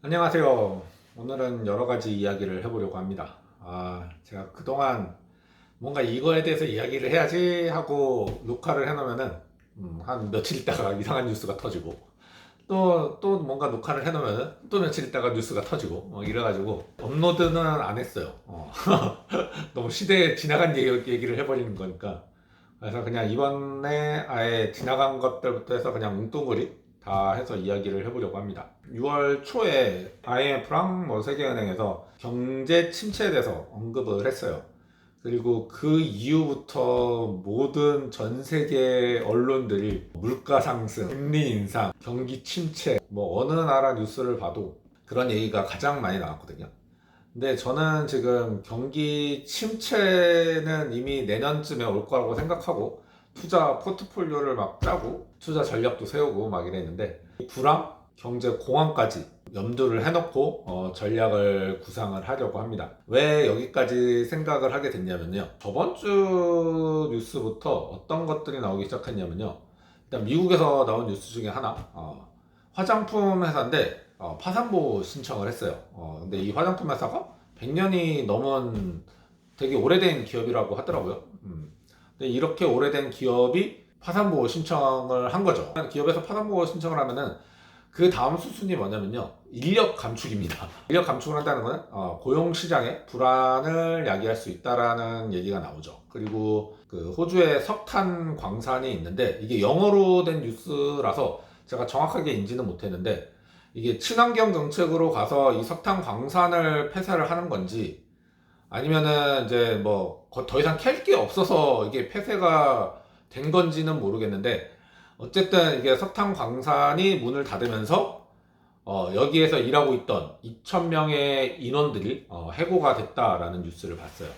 안녕하세요. 오늘은 여러 가지 이야기를 해보려고 합니다. 제가 그동안 뭔가 이거에 대해서 이야기를 해야지 하고 녹화를 해놓으면은 한 며칠 있다가 이상한 뉴스가 터지고 또 뭔가 녹화를 해놓으면은 또 며칠 있다가 뉴스가 터지고 이래가지고 업로드는 안 했어요. 너무 시대에 지나간 얘기를 해버리는 거니까. 그래서 그냥 이번에 아예 지나간 것들부터 해서 그냥 뭉뚱그리 다 해서 이야기를 해보려고 합니다. 6월 초에 IMF랑 세계은행에서 경제 침체에 대해서 언급을 했어요. 그리고 그 이후부터 모든 전 세계 언론들이 물가 상승, 금리 인상, 경기 침체, 어느 나라 뉴스를 봐도 그런 얘기가 가장 많이 나왔거든요. 근데 저는 지금 경기 침체는 이미 내년쯤에 올 거라고 생각하고 투자 포트폴리오를 막 짜고 투자 전략도 세우고 막 이랬는데 불황, 경제 공황까지 염두를 해놓고 전략을 구상을 하려고 합니다. 왜 여기까지 생각을 하게 됐냐면요. 저번 주 뉴스부터 어떤 것들이 나오기 시작했냐면요. 일단 미국에서 나온 뉴스 중에 하나, 화장품 회사인데 파산보 신청을 했어요. 근데 이 화장품 회사가 100년이 넘은 되게 오래된 기업이라고 하더라고요. 근데 이렇게 오래된 기업이 파산보호 신청을 한 거죠. 기업에서 파산보호 신청을 하면은 그 다음 수순이 뭐냐면요. 인력 감축입니다. 인력 감축을 한다는 거는 고용 시장의 불안을 야기할 수 있다라는 얘기가 나오죠. 그리고 그 호주에 석탄 광산이 있는데 이게 영어로 된 뉴스라서 제가 정확하게 인지는 못했는데 이게 친환경 정책으로 가서 이 석탄 광산을 폐쇄를 하는 건지 아니면은 이제 더 이상 캘 게 없어서 이게 폐쇄가 된 건지는 모르겠는데 어쨌든 이게 석탄 광산이 문을 닫으면서 여기에서 일하고 있던 2,000명의 인원들이 해고가 됐다라는 뉴스를 봤어요.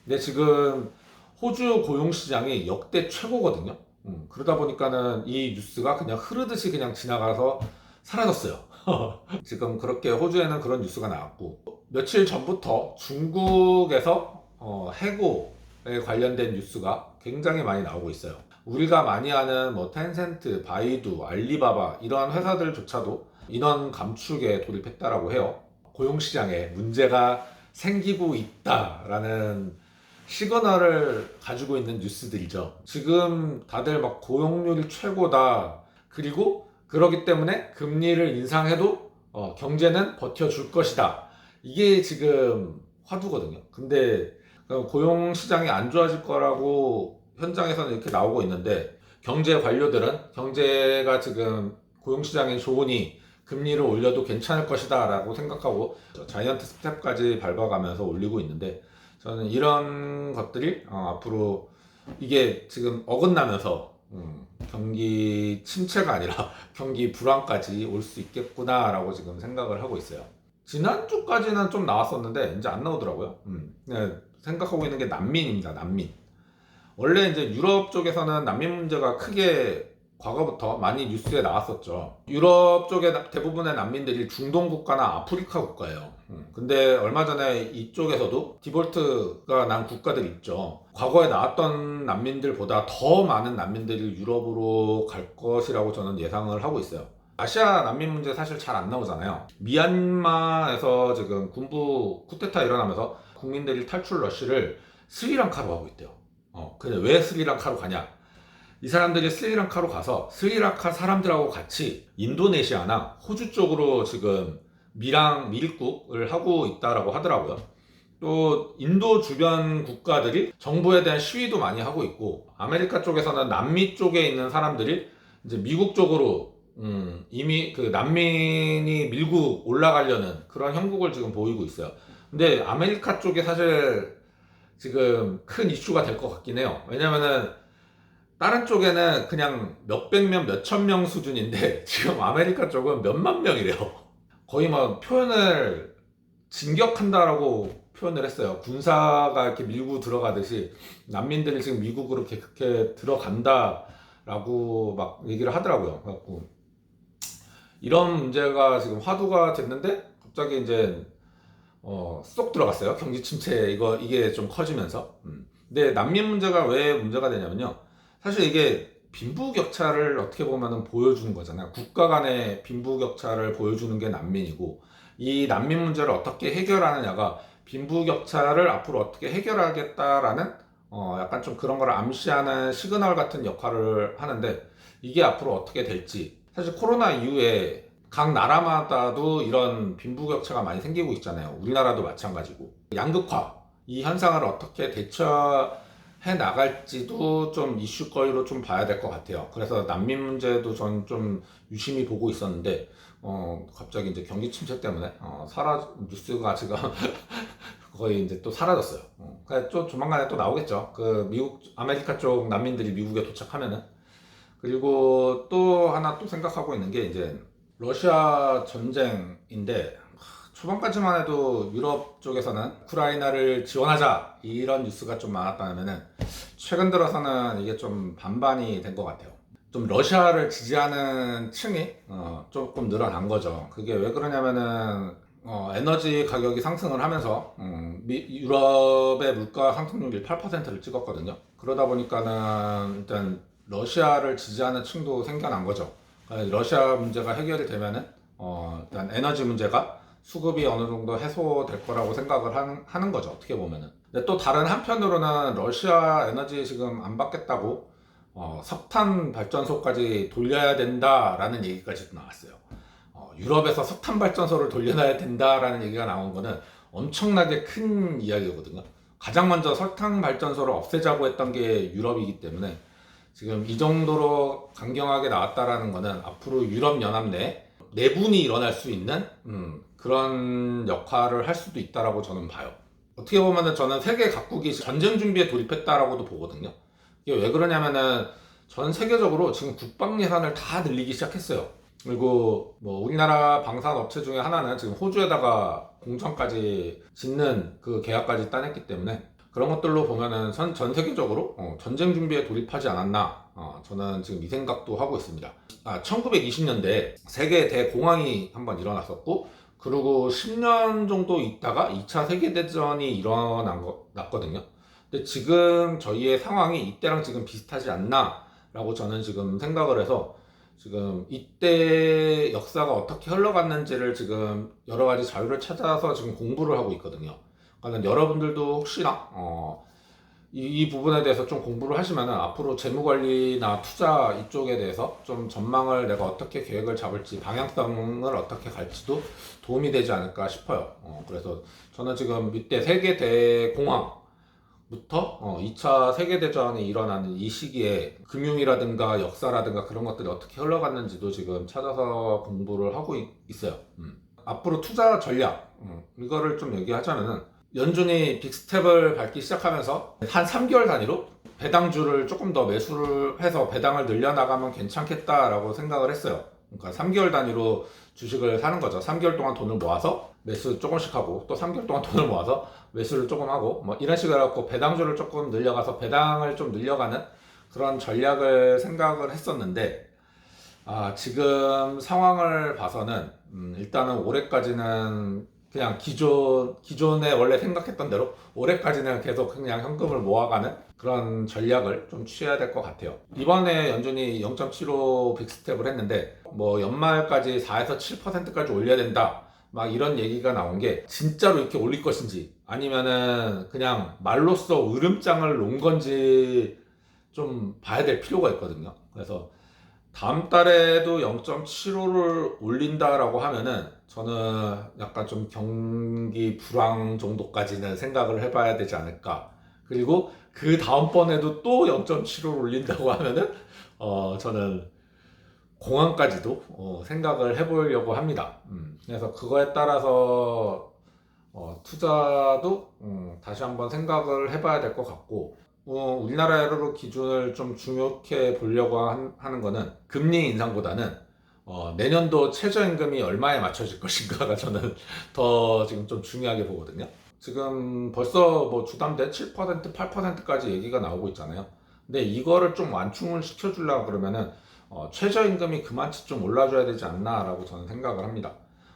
근데 지금 호주 고용시장이 역대 최고거든요. 그러다 보니까는 이 뉴스가 그냥 흐르듯이 그냥 지나가서 사라졌어요. 지금 그렇게 호주에는 그런 뉴스가 나왔고 며칠 전부터 중국에서 해고에 관련된 뉴스가 굉장히 많이 나오고 있어요. 우리가 많이 아는 텐센트, 바이두, 알리바바 이러한 회사들조차도 인원 감축에 돌입했다라고 해요. 고용시장에 문제가 생기고 있다라는 시그널을 가지고 있는 뉴스들이죠. 지금 다들 막 고용률이 최고다. 그리고 그러기 때문에 금리를 인상해도 경제는 버텨줄 것이다. 이게 지금 화두거든요. 근데 고용 시장이 안 좋아질 거라고 현장에서는 이렇게 나오고 있는데 경제 관료들은 경제가 지금 고용 시장이 좋으니 금리를 올려도 괜찮을 것이다 라고 생각하고 자이언트 스텝까지 밟아가면서 올리고 있는데 저는 이런 것들이 앞으로 이게 지금 어긋나면서 경기 침체가 아니라 경기 불황까지 올 수 있겠구나라고 지금 생각을 하고 있어요. 지난주까지는 좀 나왔었는데 이제 안 나오더라고요. 네, 생각하고 있는 게 난민입니다. 난민. 원래 이제 유럽 쪽에서는 난민 문제가 크게 과거부터 많이 뉴스에 나왔었죠. 유럽 쪽의 대부분의 난민들이 중동 국가나 아프리카 국가예요. 근데 얼마 전에 이쪽에서도 디볼트가 난 국가들 있죠. 과거에 나왔던 난민들보다 더 많은 난민들이 유럽으로 갈 것이라고 저는 예상을 하고 있어요. 아시아 난민 문제 사실 잘 안 나오잖아요. 미얀마에서 지금 군부 쿠데타 일어나면서 국민들이 탈출 러쉬를 스리랑카로 하고 있대요. 근데 왜 스리랑카로 가냐? 이 사람들이 스리랑카로 가서 스리랑카 사람들하고 같이 인도네시아나 호주 쪽으로 지금 밀국을 하고 있다라고 하더라고요. 또 인도 주변 국가들이 정부에 대한 시위도 많이 하고 있고 아메리카 쪽에서는 남미 쪽에 있는 사람들이 이제 미국 쪽으로 이미 그 난민이 밀고 올라가려는 그런 형국을 지금 보이고 있어요. 근데 아메리카 쪽에 사실 지금 큰 이슈가 될 것 같긴 해요. 왜냐면은 다른 쪽에는 그냥 몇백 명, 몇천 명 수준인데 지금 아메리카 쪽은 몇만 명이래요. 거의 막 표현을 진격한다라고 표현을 했어요. 군사가 이렇게 밀고 들어가듯이 난민들이 지금 미국으로 그렇게 들어간다라고 막 얘기를 하더라고요. 그래갖고 이런 문제가 지금 화두가 됐는데 갑자기 이제 쏙 들어갔어요. 경기 침체 이게 좀 커지면서. 근데 난민 문제가 왜 문제가 되냐면요. 사실 이게 빈부격차를 어떻게 보면은 보여주는 거잖아요. 국가 간의 빈부격차를 보여주는 게 난민이고, 이 난민 문제를 어떻게 해결하느냐가 빈부격차를 앞으로 어떻게 해결하겠다라는 약간 좀 그런 걸 암시하는 시그널 같은 역할을 하는데, 이게 앞으로 어떻게 될지. 사실 코로나 이후에 각 나라마다도 이런 빈부격차가 많이 생기고 있잖아요. 우리나라도 마찬가지고. 양극화, 이 현상을 어떻게 대처해 나갈지도 좀 이슈거리로 좀 봐야 될 것 같아요. 그래서 난민 문제도 전 좀 유심히 보고 있었는데, 갑자기 이제 경기 침체 때문에, 뉴스가 지금 거의 이제 또 사라졌어요. 그러니까 또 조만간에 또 나오겠죠. 그 미국, 아메리카 쪽 난민들이 미국에 도착하면은. 그리고 또 하나 또 생각하고 있는 게 이제 러시아 전쟁인데, 초반까지만 해도 유럽 쪽에서는 우크라이나를 지원하자 이런 뉴스가 좀 많았다면은 최근 들어서는 이게 좀 반반이 된 것 같아요. 좀 러시아를 지지하는 층이 조금 늘어난 거죠. 그게 왜 그러냐면은 에너지 가격이 상승을 하면서 유럽의 물가 상승률이 8%를 찍었거든요. 그러다 보니까는 일단 러시아를 지지하는 층도 생겨난 거죠. 그러니까 러시아 문제가 해결이 되면은 일단 에너지 문제가 수급이 어느 정도 해소될 거라고 생각을 하는 거죠. 어떻게 보면은. 근데 또 다른 한편으로는 러시아 에너지 지금 안 받겠다고 석탄 발전소까지 돌려야 된다라는 얘기까지도 나왔어요. 유럽에서 석탄 발전소를 돌려놔야 된다라는 얘기가 나온 거는 엄청나게 큰 이야기거든요. 가장 먼저 석탄 발전소를 없애자고 했던 게 유럽이기 때문에 지금 이 정도로 강경하게 나왔다라는 거는 앞으로 유럽 연합 내 내분이 일어날 수 있는 그런 역할을 할 수도 있다라고 저는 봐요. 어떻게 보면은 저는 세계 각국이 전쟁 준비에 돌입했다라고도 보거든요. 이게 왜 그러냐면은 전 세계적으로 지금 국방 예산을 다 늘리기 시작했어요. 그리고 뭐 우리나라 방산 업체 중에 하나는 지금 호주에다가 공장까지 짓는 그 계약까지 따냈기 때문에 그런 것들로 보면은 전 세계적으로 전쟁 준비에 돌입하지 않았나 저는 지금 이 생각도 하고 있습니다. 1920년대 세계 대공황이 한번 일어났었고, 그리고 10년 정도 있다가 2차 세계대전이 일어났거든요. 근데 지금 저희의 상황이 이때랑 지금 비슷하지 않나 라고 저는 지금 생각을 해서 지금 이때 역사가 어떻게 흘러갔는지를 지금 여러 가지 자료를 찾아서 지금 공부를 하고 있거든요. 그러니까 여러분들도 혹시나 이 부분에 대해서 좀 공부를 하시면은 앞으로 재무관리나 투자 이쪽에 대해서 좀 전망을 내가 어떻게 계획을 잡을지, 방향성을 어떻게 갈지도 도움이 되지 않을까 싶어요. 그래서 저는 지금 이때 세계 대공황부터 2차 세계대전이 일어나는 이 시기에 금융이라든가 역사라든가 그런 것들이 어떻게 흘러갔는지도 지금 찾아서 공부를 하고 있어요. 앞으로 투자 전략, 이거를 좀 얘기하자면은 연준이 빅스텝을 밟기 시작하면서 한 3개월 단위로 배당주를 조금 더 매수를 해서 배당을 늘려나가면 괜찮겠다라고 생각을 했어요. 그러니까 3개월 단위로 주식을 사는 거죠. 3개월 동안 돈을 모아서 매수 조금씩 하고, 또 3개월 동안 돈을 모아서 매수를 조금 하고, 뭐 이런 식으로 해갖고 배당주를 조금 늘려가서 배당을 좀 늘려가는 그런 전략을 생각을 했었는데, 지금 상황을 봐서는 일단은 올해까지는 그냥 기존에 원래 생각했던 대로 올해까지는 계속 그냥 현금을 모아가는 그런 전략을 좀 취해야 될 것 같아요. 이번에 연준이 0.75 빅스텝을 했는데 뭐 연말까지 4에서 7%까지 올려야 된다, 막 이런 얘기가 나온 게 진짜로 이렇게 올릴 것인지 아니면은 그냥 말로써 으름장을 놓은 건지 좀 봐야 될 필요가 있거든요. 그래서 다음 달에도 0.75를 올린다라고 하면은 저는 약간 좀 경기 불황 정도까지는 생각을 해봐야 되지 않을까. 그리고 그 다음번에도 또 0.75를 올린다고 하면은 저는 공항까지도 생각을 해보려고 합니다. 그래서 그거에 따라서 투자도 다시 한번 생각을 해봐야 될 것 같고, 우리나라로 기준을 좀 중요하게 보려고 하는 거는 금리 인상보다는 내년도 최저임금이 얼마에 맞춰질 것인가가 저는 더 지금 좀 중요하게 보거든요. 지금 벌써 뭐 주담대 7%, 8%까지 얘기가 나오고 있잖아요. 근데 이거를 좀 완충을 시켜주려고 그러면은 최저임금이 그만치 좀 올라줘야 되지 않나라고 저는 생각을 합니다.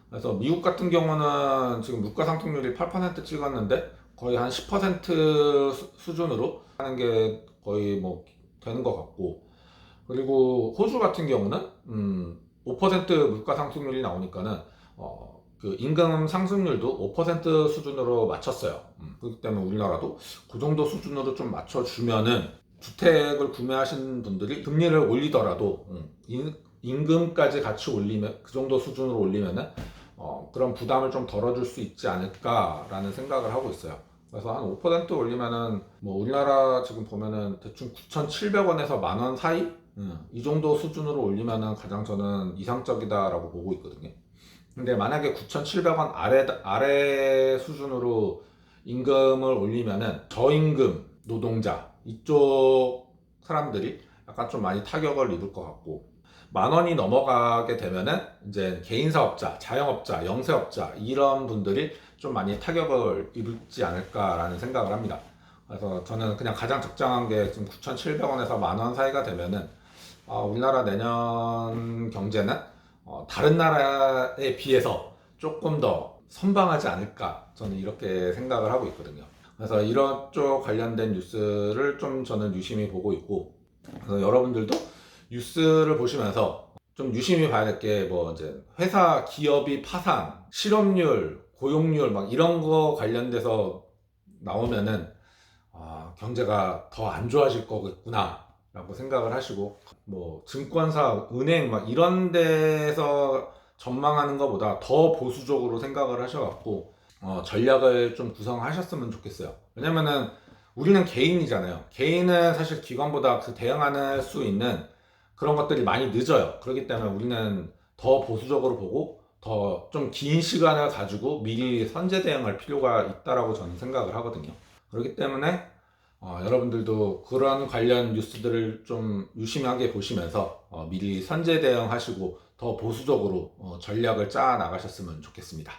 그래서 미국 같은 경우는 지금 물가 상승률이 8% 찍었는데 거의 한 10% 수준으로 하는 게 거의 뭐 되는 것 같고, 그리고 호주 같은 경우는 5% 물가 상승률이 나오니까는 그 임금 상승률도 5% 수준으로 맞췄어요. 그렇기 때문에 우리나라도 그 정도 수준으로 좀 맞춰주면은 주택을 구매하신 분들이 금리를 올리더라도 임금까지 같이 올리면 그 정도 수준으로 올리면은 그런 부담을 좀 덜어줄 수 있지 않을까라는 생각을 하고 있어요. 그래서 한 5% 올리면은 뭐 우리나라 지금 보면은 대충 9,700원에서 만 원 사이 이 정도 수준으로 올리면은 가장 저는 이상적이다라고 보고 있거든요. 근데 만약에 9,700원 아래 수준으로 임금을 올리면은 저임금 노동자 이쪽 사람들이 약간 좀 많이 타격을 입을 것 같고, 만 원이 넘어가게 되면은 이제 개인 사업자, 자영업자, 영세업자 이런 분들이 좀 많이 타격을 입지 않을까라는 생각을 합니다. 그래서 저는 그냥 가장 적정한 게 지금 9,700원에서 만 원 사이가 되면은 우리나라 내년 경제는 다른 나라에 비해서 조금 더 선방하지 않을까 저는 이렇게 생각을 하고 있거든요. 그래서 이런 쪽 관련된 뉴스를 좀 저는 유심히 보고 있고, 그래서 여러분들도 뉴스를 보시면서 좀 유심히 봐야 될 게 뭐 이제 회사 기업이 파산, 실업률, 고용률 막 이런 거 관련돼서 나오면은 경제가 더 안 좋아질 거겠구나 라고 생각을 하시고, 뭐 증권사, 은행 막 이런 데서 전망하는 것보다 더 보수적으로 생각을 하셔갖고 전략을 좀 구성하셨으면 좋겠어요. 왜냐면은 우리는 개인이잖아요. 개인은 사실 기관보다 그 대응할 수 있는 그런 것들이 많이 늦어요. 그렇기 때문에 우리는 더 보수적으로 보고 더 좀 긴 시간을 가지고 미리 선제 대응할 필요가 있다라고 저는 생각을 하거든요. 그렇기 때문에 여러분들도 그런 관련 뉴스들을 좀 유심하게 보시면서 미리 선제 대응하시고 더 보수적으로 전략을 짜 나가셨으면 좋겠습니다.